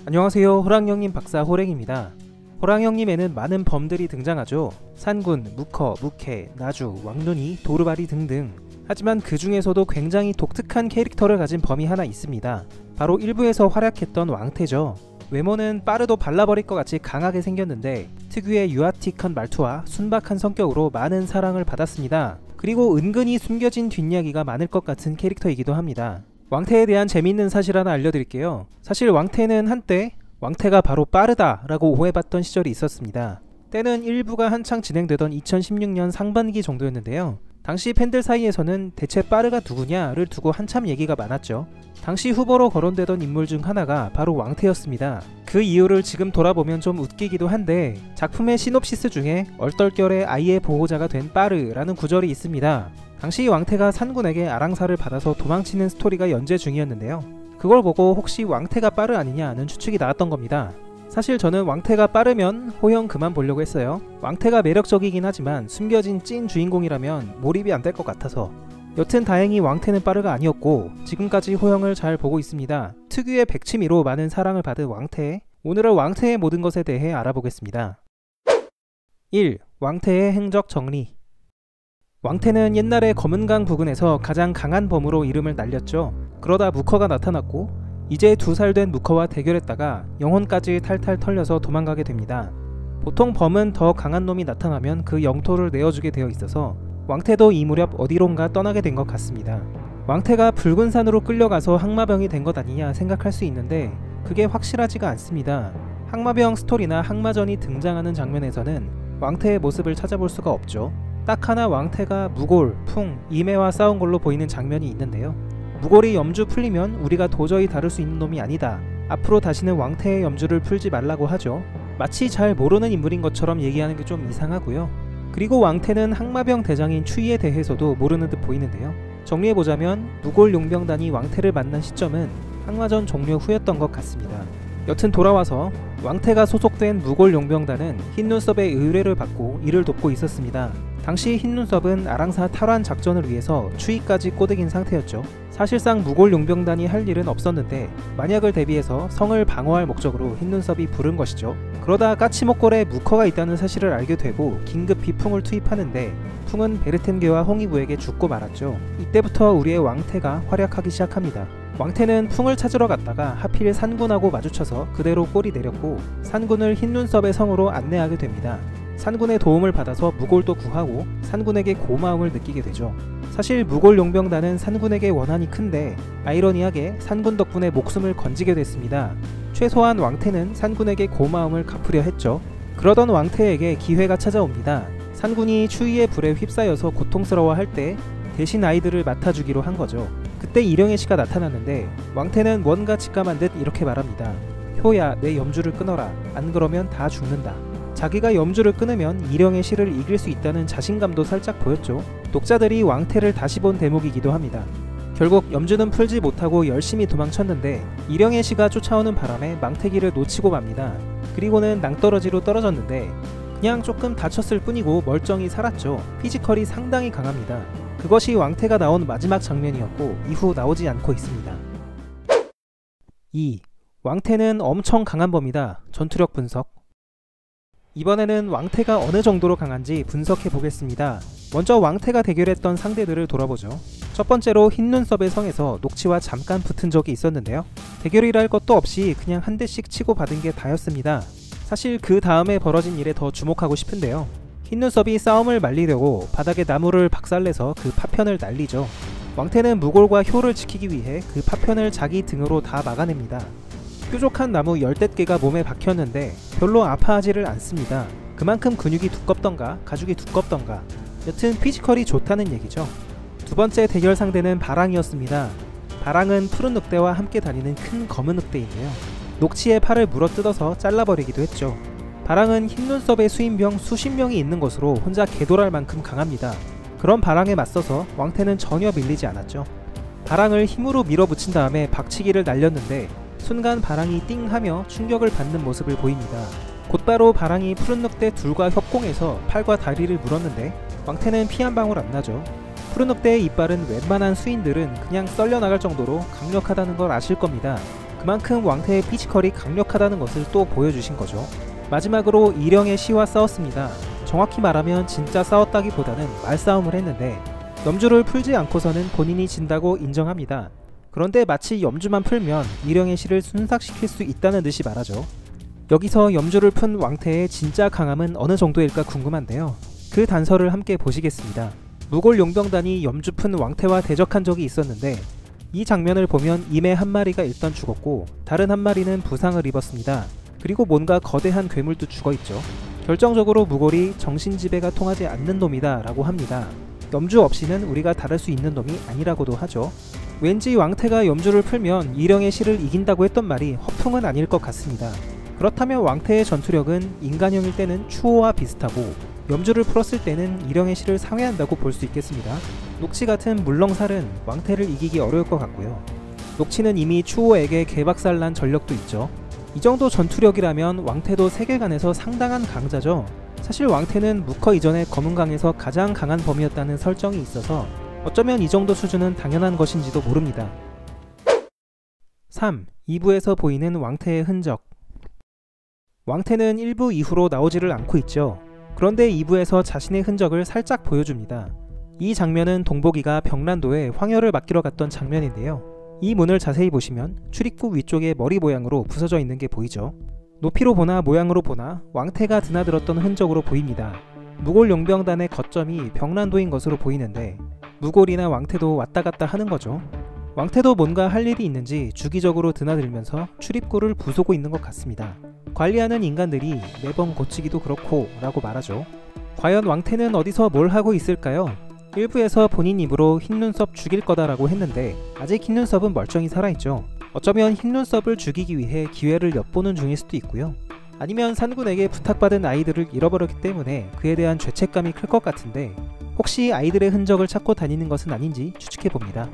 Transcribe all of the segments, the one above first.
안녕하세요. 호랑형님 박사 호랭입니다. 호랑형님에는 많은 범들이 등장하죠. 산군, 묵허, 묵해, 나주, 왕눈이, 도르바리 등등. 하지만 그 중에서도 굉장히 독특한 캐릭터를 가진 범이 하나 있습니다. 바로 일부에서 활약했던 왕태죠. 외모는 빠르도 발라버릴 것 같이 강하게 생겼는데 특유의 유아틱한 말투와 순박한 성격으로 많은 사랑을 받았습니다. 그리고 은근히 숨겨진 뒷이야기가 많을 것 같은 캐릭터이기도 합니다. 왕태에 대한 재미있는 사실 하나 알려드릴게요. 사실 왕태는 한때 왕태가 바로 빠르다 라고 오해받던 시절이 있었습니다. 때는 일부가 한창 진행되던 2016년 상반기 정도였는데요. 당시 팬들 사이에서는 대체 빠르가 누구냐를 두고 한참 얘기가 많았죠. 당시 후보로 거론되던 인물 중 하나가 바로 왕태였습니다. 그 이유를 지금 돌아보면 좀 웃기기도 한데 작품의 시놉시스 중에 얼떨결에 아이의 보호자가 된 빠르라는 구절이 있습니다. 당시 왕태가 산군에게 아랑사를 받아서 도망치는 스토리가 연재 중이었는데요. 그걸 보고 혹시 왕태가 빠르 아니냐 하는 추측이 나왔던 겁니다. 사실 저는 왕태가 빠르면 호형 그만 보려고 했어요. 왕태가 매력적이긴 하지만 숨겨진 찐 주인공이라면 몰입이 안 될 것 같아서. 여튼 다행히 왕태는 빠르가 아니었고 지금까지 호형을 잘 보고 있습니다. 특유의 백치미로 많은 사랑을 받은 왕태. 오늘은 왕태의 모든 것에 대해 알아보겠습니다. 1. 왕태의 행적 정리. 왕태는 옛날에 검은강 부근에서 가장 강한 범으로 이름을 날렸죠. 그러다 묵허가 나타났고 이제 2살 된 묵허와 대결했다가 영혼까지 탈탈 털려서 도망가게 됩니다. 보통 범은 더 강한 놈이 나타나면 그 영토를 내어주게 되어 있어서 왕태도 이 무렵 어디론가 떠나게 된 것 같습니다. 왕태가 붉은 산으로 끌려가서 항마병이 된 것 아니냐 생각할 수 있는데 그게 확실하지가 않습니다. 항마병 스토리나 항마전이 등장하는 장면에서는 왕태의 모습을 찾아볼 수가 없죠. 딱 하나 왕태가 무골, 풍, 이매와 싸운 걸로 보이는 장면이 있는데요. 무골이 염주 풀리면 우리가 도저히 다룰 수 있는 놈이 아니다. 앞으로 다시는 왕태의 염주를 풀지 말라고 하죠. 마치 잘 모르는 인물인 것처럼 얘기하는 게 좀 이상하고요. 그리고 왕태는 항마병 대장인 추이에 대해서도 모르는 듯 보이는데요. 정리해보자면 무골 용병단이 왕태를 만난 시점은 항마전 종료 후였던 것 같습니다. 여튼 돌아와서 왕태가 소속된 무골 용병단은 흰눈썹의 의뢰를 받고 이를 돕고 있었습니다. 당시 흰눈썹은 아랑사 탈환 작전을 위해서 추위까지 꼬드긴 상태였죠. 사실상 무골 용병단이 할 일은 없었는데 만약을 대비해서 성을 방어할 목적으로 흰눈썹이 부른 것이죠. 그러다 까치목골에 묵허가 있다는 사실을 알게 되고 긴급히 풍을 투입하는데 풍은 베르텐게와 홍위부에게 죽고 말았죠. 이때부터 우리의 왕태가 활약하기 시작합니다. 왕태는 풍을 찾으러 갔다가 하필 산군하고 마주쳐서 그대로 꼬리 내렸고 산군을 흰눈썹의 성으로 안내하게 됩니다. 산군의 도움을 받아서 무골도 구하고 산군에게 고마움을 느끼게 되죠. 사실 무골 용병단은 산군에게 원한이 큰데 아이러니하게 산군 덕분에 목숨을 건지게 됐습니다. 최소한 왕태는 산군에게 고마움을 갚으려 했죠. 그러던 왕태에게 기회가 찾아옵니다. 산군이 추위의 불에 휩싸여서 고통스러워할 때 대신 아이들을 맡아주기로 한 거죠. 그때 일영애 씨가 나타났는데 왕태는 뭔가 직감한 듯 이렇게 말합니다. 효야, 내 염주를 끊어라. 안 그러면 다 죽는다. 자기가 염주를 끊으면 일영애 씨를 이길 수 있다는 자신감도 살짝 보였죠. 독자들이 왕태를 다시 본 대목이기도 합니다. 결국 염주는 풀지 못하고 열심히 도망쳤는데 일영애 씨가 쫓아오는 바람에 망태기를 놓치고 맙니다. 그리고는 낭떠러지로 떨어졌는데 그냥 조금 다쳤을 뿐이고 멀쩡히 살았죠. 피지컬이 상당히 강합니다. 그것이 왕태가 나온 마지막 장면이었고 이후 나오지 않고 있습니다. 2. 왕태는 엄청 강한 범이다. 전투력 분석. 이번에는 왕태가 어느 정도로 강한지 분석해 보겠습니다. 먼저 왕태가 대결했던 상대들을 돌아보죠. 첫 번째로 흰눈썹의 성에서 녹치와 잠깐 붙은 적이 있었는데요. 대결이라 할 것도 없이 그냥 한 대씩 치고 받은 게 다였습니다. 사실 그 다음에 벌어진 일에 더 주목하고 싶은데요. 흰눈썹이 싸움을 말리려고 바닥에 나무를 박살내서 그 파편을 날리죠. 왕태는 무골과 효를 지키기 위해 그 파편을 자기 등으로 다 막아냅니다. 뾰족한 나무 열댓 개가 몸에 박혔는데 별로 아파하지를 않습니다. 그만큼 근육이 두껍던가 가죽이 두껍던가 여튼 피지컬이 좋다는 얘기죠. 두 번째 대결 상대는 바랑이었습니다. 바랑은 푸른 늑대와 함께 다니는 큰 검은 늑대인데요. 녹치의 팔을 물어뜯어서 잘라버리기도 했죠. 바랑은 흰눈썹의 수인병 수십 명이 있는 것으로 혼자 개돌할 만큼 강합니다. 그런 바랑에 맞서서 왕태는 전혀 밀리지 않았죠. 바랑을 힘으로 밀어붙인 다음에 박치기를 날렸는데 순간 바랑이 띵 하며 충격을 받는 모습을 보입니다. 곧바로 바랑이 푸른 늑대 둘과 협공해서 팔과 다리를 물었는데 왕태는 피 한 방울 안 나죠. 푸른 늑대의 이빨은 웬만한 수인들은 그냥 썰려 나갈 정도로 강력하다는 걸 아실 겁니다. 그만큼 왕태의 피지컬이 강력하다는 것을 또 보여주신 거죠. 마지막으로 이령의 시와 싸웠습니다. 정확히 말하면 진짜 싸웠다기보다는 말싸움을 했는데 염주를 풀지 않고서는 본인이 진다고 인정합니다. 그런데 마치 염주만 풀면 이령의 시를 순삭시킬 수 있다는 듯이 말하죠. 여기서 염주를 푼 왕태의 진짜 강함은 어느 정도일까 궁금한데요. 그 단서를 함께 보시겠습니다. 무골 용병단이 염주 푼 왕태와 대적한 적이 있었는데 이 장면을 보면 임의 한 마리가 일단 죽었고 다른 한 마리는 부상을 입었습니다. 그리고 뭔가 거대한 괴물도 죽어있죠. 결정적으로 무골이 정신지배가 통하지 않는 놈이다 라고 합니다. 염주 없이는 우리가 다룰 수 있는 놈이 아니라고도 하죠. 왠지 왕태가 염주를 풀면 이령의 시를 이긴다고 했던 말이 허풍은 아닐 것 같습니다. 그렇다면 왕태의 전투력은 인간형일 때는 추호와 비슷하고 염주를 풀었을 때는 이령의 시를 상회한다고 볼 수 있겠습니다. 녹치 같은 물렁살은 왕태를 이기기 어려울 것 같고요. 녹치는 이미 추호에게 개박살난 전력도 있죠. 이 정도 전투력이라면 왕태도 세계관에서 상당한 강자죠. 사실 왕태는 무커 이전에 검은강에서 가장 강한 범이었다는 설정이 있어서 어쩌면 이 정도 수준은 당연한 것인지도 모릅니다. 3. 2부에서 보이는 왕태의 흔적. 왕태는 1부 이후로 나오지를 않고 있죠. 그런데 2부에서 자신의 흔적을 살짝 보여줍니다. 이 장면은 동복이가 병란도에 황혈을 맡기러 갔던 장면인데요. 이 문을 자세히 보시면 출입구 위쪽에 머리 모양으로 부서져 있는 게 보이죠. 높이로 보나 모양으로 보나 왕태가 드나들었던 흔적으로 보입니다. 무골 용병단의 거점이 병란도인 것으로 보이는데 무골이나 왕태도 왔다 갔다 하는 거죠. 왕태도 뭔가 할 일이 있는지 주기적으로 드나들면서 출입구를 부수고 있는 것 같습니다. 관리하는 인간들이 매번 고치기도 그렇고 라고 말하죠. 과연 왕태는 어디서 뭘 하고 있을까요? 일부에서 본인 입으로 흰눈썹 죽일 거다라고 했는데 아직 흰눈썹은 멀쩡히 살아있죠. 어쩌면 흰눈썹을 죽이기 위해 기회를 엿보는 중일 수도 있고요. 아니면 산군에게 부탁받은 아이들을 잃어버렸기 때문에 그에 대한 죄책감이 클 것 같은데 혹시 아이들의 흔적을 찾고 다니는 것은 아닌지 추측해봅니다.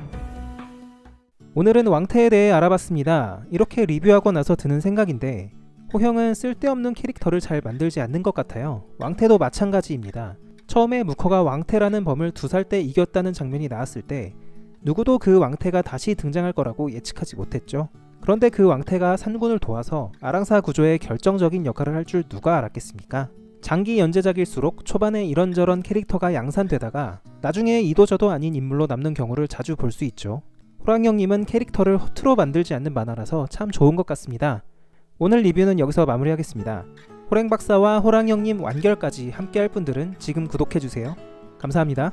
오늘은 왕태에 대해 알아봤습니다. 이렇게 리뷰하고 나서 드는 생각인데 호형은 쓸데없는 캐릭터를 잘 만들지 않는 것 같아요. 왕태도 마찬가지입니다. 처음에 무커가 왕태라는 범을 2살 때 이겼다는 장면이 나왔을 때 누구도 그 왕태가 다시 등장할 거라고 예측하지 못했죠. 그런데 그 왕태가 산군을 도와서 아랑사 구조에 결정적인 역할을 할 줄 누가 알았겠습니까? 장기 연재작일수록 초반에 이런저런 캐릭터가 양산되다가 나중에 이도저도 아닌 인물로 남는 경우를 자주 볼 수 있죠. 호랑형님은 캐릭터를 허투루 만들지 않는 만화라서 참 좋은 것 같습니다. 오늘 리뷰는 여기서 마무리하겠습니다. 호랭박사와 호랑형님 완결까지 함께할 분들은 지금 구독해주세요. 감사합니다.